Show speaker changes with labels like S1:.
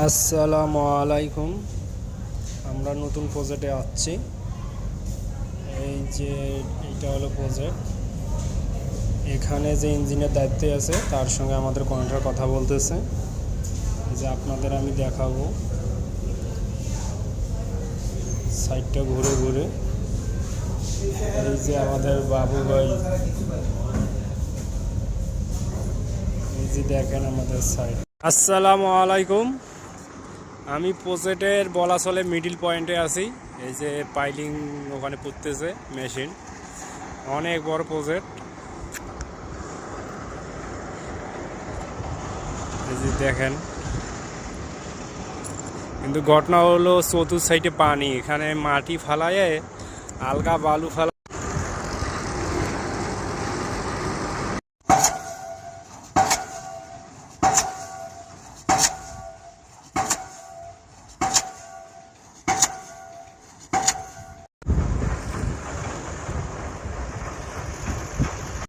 S1: আসসালামু আলাইকুম। আমরা নতুন প্রজেক্টে আসছি। এই যে এইটা হলো প্রজেক্ট। এখানে যে ইঞ্জিনের দায়িত্বে আছে তার সঙ্গে আমাদের কন্ট্রাক্টর কথা বলতেছে। এই যে আপনাদের আমি দেখাবো সাইডটা ঘুরে ঘুরে। এই যে আমাদের বাবু ভাই, এই যে দেখেন আমাদের সাইড। আসসালামু আলাইকুম। আমি প্রজেক্টের বলা চলে মিডিল পয়েন্টে আছি। এই যে পাইলিং ওখানে পুঁততেছে মেশিন, অনেক বড় প্রজেক্ট। এই যে দেখেন, কিন্তু ঘটনা হলো চতুর্থ সাইডে পানি, এখানে মাটি ফালায় আলগা বালু ফালা